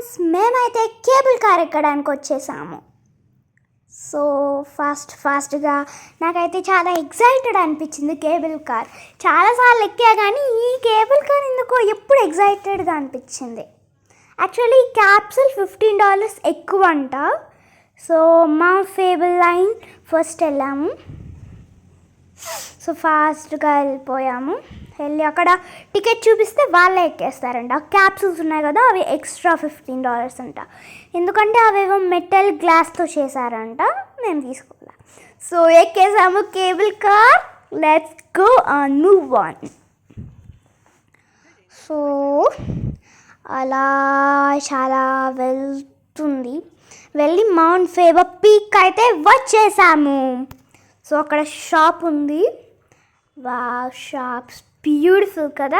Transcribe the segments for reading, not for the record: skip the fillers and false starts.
Friends, మేమైతే cable car ఎక్కడానికి వచ్చేసాము. సో ఫాస్ట్గా నాకైతే చాలా ఎక్సైటెడ్ అనిపించింది కేబుల్ కార్. చాలాసార్లు ఎక్కా కానీ ఈ కేబుల్ కార్ ఎందుకో ఎప్పుడు ఎక్సైటెడ్గా అనిపించింది. యాక్చువల్లీ ఈ క్యాప్సూల్ $15 ఎక్కువ అంట. సో మా ఫేబుల్ లైన్ ఫస్ట్ వెళ్ళాము. సో ఫాస్ట్గా వెళ్ళిపోయాము. వెళ్ళి అక్కడ టికెట్ చూపిస్తే వాళ్ళే ఎక్కేస్తారంట. క్యాప్సూల్స్ ఉన్నాయి కదా, అవి ఎక్స్ట్రా $15 అంట. ఎందుకంటే అవేవో మెటల్ గ్లాస్తో చేశారంట. మేము తీసుకోవాలి. సో ఎక్కేసాము cable car. Let's go on move on. So అలా చాలా వెళ్తుంది. వెళ్ళి మౌంట్ ఫేబర్ పీక్ అయితే వచ్చేసాము. సో అక్కడ షాప్ ఉంది. షాప్స్ బ్యూటిఫుల్ కదా.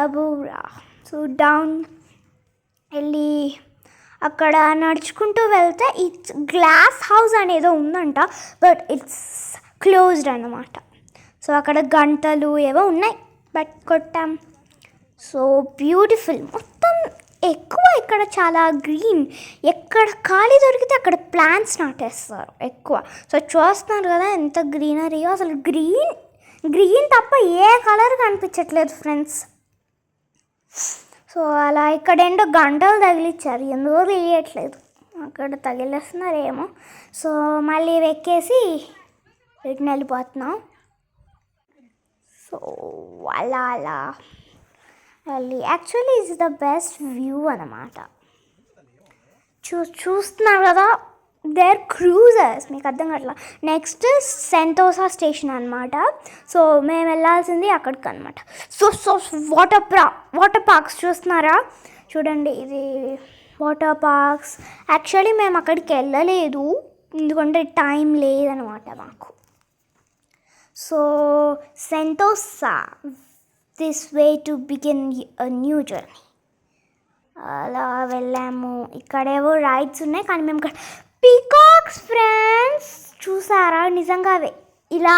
అబూరా. సో డౌన్ వెళ్ళి అక్కడ నడుచుకుంటూ వెళ్తే ఇట్స్ గ్లాస్ హౌస్ అనేదో ఉందంట, బట్ ఇట్స్ క్లోజ్డ్ అన్నమాట. సో అక్కడ గంటలు ఏవో ఉన్నాయి, బట్ కొట్టాం. So beautiful. మొత్తం ఎక్కువ ఇక్కడ చాలా గ్రీన్. ఎక్కడ ఖాళీ దొరికితే అక్కడ ప్లాంట్స్ నాటేస్తారు ఎక్కువ. సో చూస్తున్నారు కదా ఎంత గ్రీనరీయో. అసలు గ్రీన్ తప్ప ఏ కలర్ కనిపించట్లేదు ఫ్రెండ్స్. సో అలా ఇక్కడ ఏంటో గంటలు తగిలిచ్చారు, ఎందుకో తెలియట్లేదు. అక్కడ తగిలేస్తున్నారేమో. సో మళ్ళీ ఎక్కేసి రిటర్న్ వెళ్ళిపోతున్నాం. సో అలా వెళ్ళి actually it's the best view అన్నమాట. చూస్తున్నారు కదా, దేర్ క్రూజర్స్. మీకు అర్థం కావట్లా. నెక్స్ట్ సెంటోసా స్టేషన్ అనమాట. సో మేము వెళ్ళాల్సింది అక్కడికి అనమాట. సో వాటర్ పార్క్స్ చూస్తున్నారా, చూడండి. ఇది వాటర్ పార్క్స్. యాక్చువల్లీ మేము అక్కడికి వెళ్ళలేదు, ఎందుకంటే టైం లేదనమాట మాకు. So Sentosa, this way to begin a new journey. అలా వెళ్ళాము. ఇక్కడేవో రైడ్స్ ఉన్నాయి, కానీ మేము ఇక్కడ పీకాక్స్ ఫ్రెండ్స్ చూసారా, నిజంగా అవే ఇలా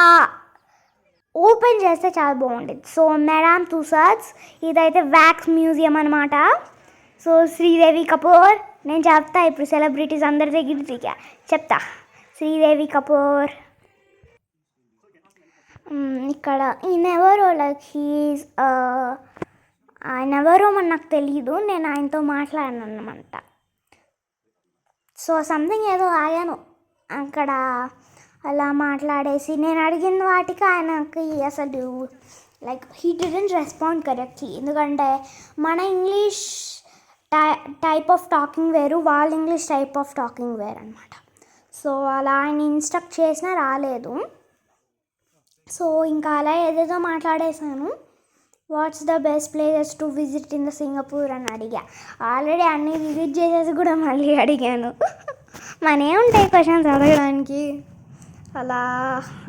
ఓపెన్ చేస్తే చాలా బాగుండేది. సో మేడామ్ తుసాడ్స్, ఇదైతే వ్యాక్స్ మ్యూజియం అనమాట. సో శ్రీదేవి కపూర్, నేను చెప్తా ఇప్పుడు సెలబ్రిటీస్ అందరి దగ్గర చెప్తా. శ్రీదేవి కపూర్ ఇక్కడ. ఈయనెవరో లైక్ ఆయన ఎవరో మరి నాకు తెలీదు. నేను ఆయనతో మాట్లాడాను అన్నమాట. సో సంథింగ్ ఏదో ఆగాను అక్కడ. అలా మాట్లాడేసి నేను అడిగిన వాటికి ఆయనకి అసలు like he didn't respond correctly. ఎందుకంటే మన ఇంగ్లీష్ టైప్ ఆఫ్ టాకింగ్ వేరు, వాళ్ళ ఇంగ్లీష్ టైప్ ఆఫ్ టాకింగ్ వేరు అనమాట. సో అలా ఆయన ఇన్స్ట్రక్ట్ చేసినా రాలేదు. సో ఇంకా అలా ఏదేదో మాట్లాడేశాను. What's the best places to visit in the Singapore అని అడిగా. ఆల్రెడీ అన్నీ విజిట్ చేసేసి కూడా మళ్ళీ అడిగాను. మనే ఉంటాయి క్వశ్చన్స్ అడగడానికి. అలా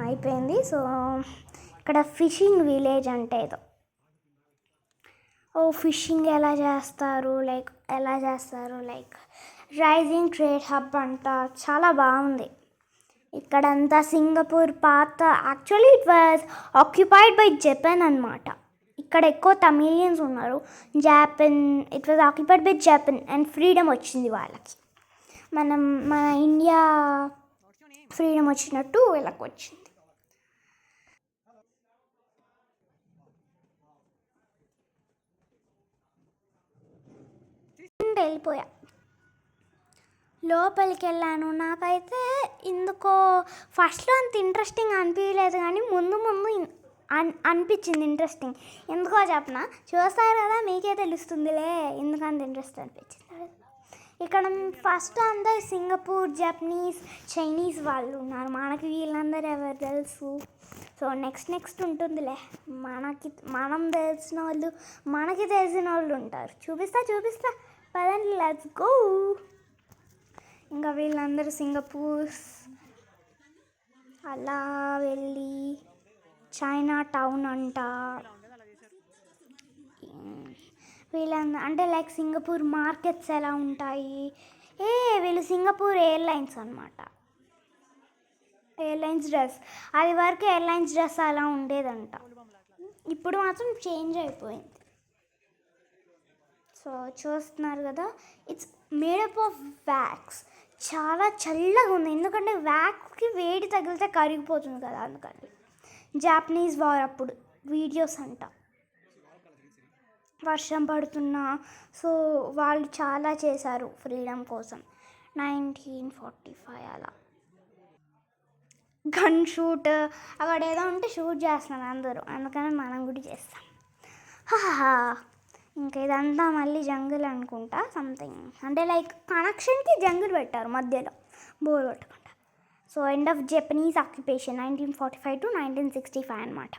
అయిపోయింది. సో ఇక్కడ ఫిషింగ్ విలేజ్ అంటే ఏదో ఫిషింగ్ ఎలా చేస్తారు లైక్ రైజింగ్ ట్రేడ్ హబ్ అంట. చాలా బాగుంది. ఇక్కడంతా సింగపూర్ పాత, actually it was occupied by Japan అనమాట. ఇక్కడ ఎక్కువ తమిళియన్స్ ఉన్నారు. It was occupied by Japan and freedom వచ్చింది వాళ్ళకి. మన ఇండియా ఫ్రీడమ్ వచ్చినట్టు వీళ్ళకి వచ్చింది. వెళ్ళిపోయా, లోపలికి వెళ్ళాను. నాకైతే ఎందుకో ఫస్ట్లో అంత ఇంట్రెస్టింగ్ అనిపించలేదు, కానీ ముందు అనిపించింది ఇంట్రెస్టింగ్. ఎందుకో చెప్పనా, చూస్తారు కదా మీకే తెలుస్తుందిలే ఎందుకంత ఇంట్రెస్ట్ అనిపించింది. ఇక్కడ ఫస్ట్ అందరు సింగపూర్, జపనీస్, చైనీస్ వాళ్ళు ఉన్నారు. మనకి వీళ్ళందరూ ఎవరు తెలుసు. సో నెక్స్ట్ ఉంటుందిలే. మనకి తెలిసిన వాళ్ళు ఉంటారు. చూపిస్తా పదండి, లెట్స్ గో. ఇంకా వీళ్ళందరూ సింగపూర్స్. అలా వెళ్ళి చైనా టౌన్ అంట. వీళ్ళందరూ అంటే లైక్ సింగపూర్ మార్కెట్స్ ఎలా ఉంటాయి. వీళ్ళు సింగపూర్ ఎయిర్లైన్స్ అనమాట. ఎయిర్లైన్స్ డ్రెస్, అది వరకు ఎయిర్లైన్స్ డ్రెస్ అలా ఉండేదంట. ఇప్పుడు మాత్రం చేంజ్ అయిపోయింది. సో చూస్తున్నారు కదా, ఇట్స్ మేడప్ ఆఫ్ వ్యాక్స్. చాలా చల్లగా ఉంది, ఎందుకంటే వ్యాక్స్కి వేడి తగిలితే కరిగిపోతుంది కదా, అందుకని. జాపనీస్ వార్ అప్పుడు వీడియోస్ అంట, వర్షం పడుతున్నా. సో వాళ్ళు చాలా చేశారు ఫ్రీడమ్ కోసం. 1945 అలా. గన్ షూట్ అక్కడ ఏదో ఉంటే షూట్ చేస్తున్నారు అందరూ, అందుకని మనం కూడా చేస్తాం. హాహా. ఇంకా ఇదంతా మళ్ళీ జంగిల్ అనుకుంటా, సంథింగ్ అంటే లైక్ కనెక్షన్కి జంగిల్ పెట్టారు మధ్యలో, బోర్ కొట్టకుండా. So end of Japanese occupation 1945 to 1965 అనమాట.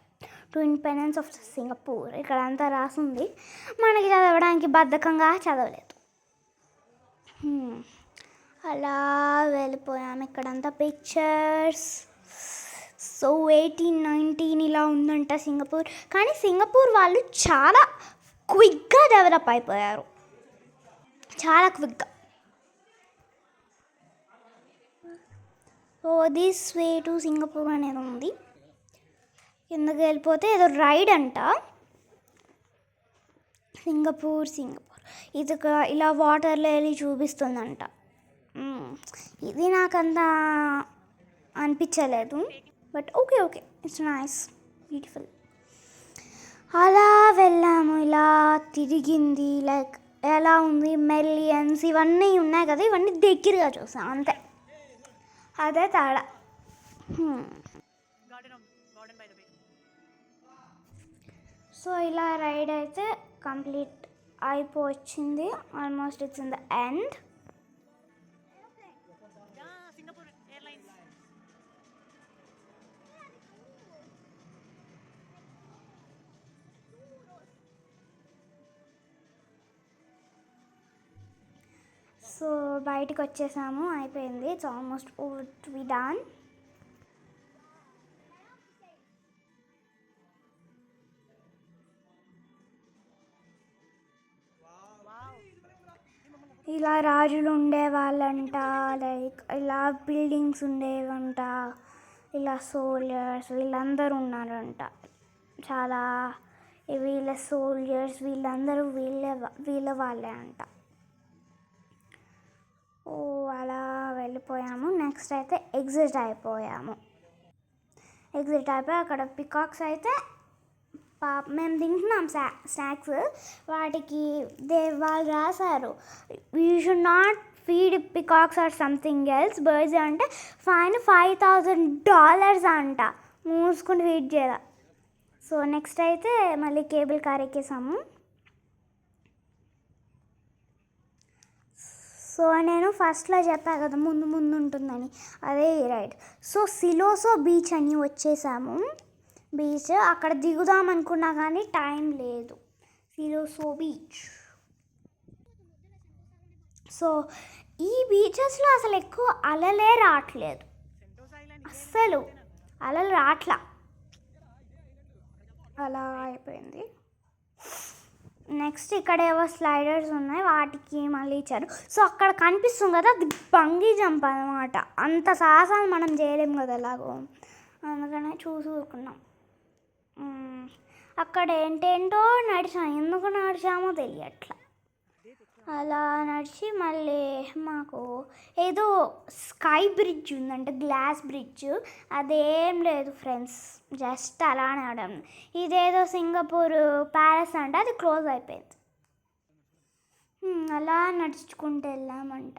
టు ఇండిపెండెన్స్ ఆఫ్ సింగపూర్ ఇక్కడ అంతా రాసింది, మనకి చదవడానికి బద్ధకంగా చదవలేదు. అలా వెళ్ళిపోయాము. ఇక్కడంతా పిక్చర్స్. సో 1819 ఇలా ఉందంట సింగపూర్. కానీ సింగపూర్ వాళ్ళు చాలా క్విక్గా డెవలప్ అయిపోయారు, చాలా క్విక్గా. So this way to Singapore అనేది ఉంది. కిందకి వెళ్ళిపోతే ఏదో రైడ్ అంట. సింగపూర్ ఇది ఇలా వాటర్లో వెళ్ళి చూపిస్తుందంట. ఇది నాకంతా అనిపించలేదు, but okay it's nice, beautiful. అలా వెళ్ళాము, ఇలా తిరిగింది. లైక్ ఎలా ఉంది, మిలియన్స్ ఇవన్నీ ఉన్నాయి కదా, ఇవన్నీ దగ్గరగా చూసాం అంతే, అదే తేడా. సో ఇలా రైడ్ అయితే కంప్లీట్ అయిపోవచ్చింది, almost it's in the end. So బయటకు వచ్చేసాము, అయిపోయింది. It's almost over to be done. ఇలా రాజులు ఉండేవాళ్ళంట, లైక్ ఇలా బిల్డింగ్స్ ఉండేవంట, ఇలా సోల్జర్స్ వీళ్ళందరూ ఉన్నారంట. చాలా వీళ్ళ సోల్జర్స్ వీళ్ళందరూ వీళ్ళ వాళ్ళే అంట. ఓ అలా వెళ్ళిపోయాము. నెక్స్ట్ అయితే ఎగ్జిట్ అయిపోయాము. అక్కడ పికాక్స్ అయితే మేము తింటున్నాం స్నాక్స్, వాటికి వాళ్ళు రాశారు you should not feed peacocks or something else birds అంటే ఫైన్ $5,000 అంట, మూసుకుని ఫీడ్ చేయాలి. సో నెక్స్ట్ అయితే మళ్ళీ కేబుల్ కార్ ఎక్కేసాము. సో నేను ఫస్ట్లో చెప్పాను కదా ముందు ఉంటుందని, అదే ఈ రైడ్. సో సిలోసో బీచ్ అని వచ్చేసాము. బీచ్ అక్కడ దిగుదాం అనుకున్నా కానీ టైం లేదు. సిలోసో బీచ్. సో ఈ బీచెస్లో అసలు ఎక్కువ అలలే రావట్లేదు, అస్సలు అలలు రాట్లా, అలా అయిపోయింది. నెక్స్ట్ ఇక్కడ ఏవో స్లైడర్స్ ఉన్నాయి, వాటికి మళ్ళీ ఇచ్చారు. సో అక్కడ కనిపిస్తుంది కదా, అది బంగీ జంప్ అనమాట. అంత సాహసాలు మనం చేయలేము కదా ఎలాగో, అందుకనే చూసి ఊరుకున్నాం. అక్కడ ఏంటేంటో నడిచాం, ఎందుకు నడిచామో తెలియట్లా. అలా నడిచి మళ్ళీ మాకు ఏదో స్కై బ్రిడ్జ్ ఉందంటే, గ్లాస్ బ్రిడ్జ్, అదేం లేదు ఫ్రెండ్స్, జస్ట్ అలానే ఆడాము. ఇదేదో సింగపూర్ ప్యాలెస్ అంటే అది క్లోజ్ అయిపోయింది. అలా నడుచుకుంటూ వెళ్ళామంట.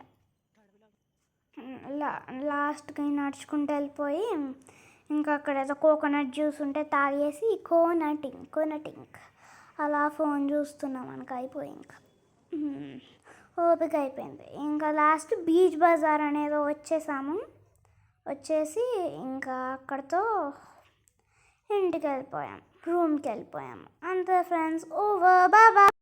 లాస్ట్కి నడుచుకుంటూ వెళ్ళిపోయి ఇంకా అక్కడ ఏదో కోకోనట్ జ్యూస్ ఉంటే తాగేసి కోనటింగ్ అలా ఫోన్ చూస్తున్నాం. మనకు అయిపోయి ఇంకా ఓపిక అయిపోయింది. ఇంకా లాస్ట్ బీచ్ బజార్ అనేది వచ్చేసి ఇంకా అక్కడితో ఇంటికి వెళ్ళిపోయాం, రూమ్కి వెళ్ళిపోయాము. అంతే ఫ్రెండ్స్, ఓవర్, బాయ్.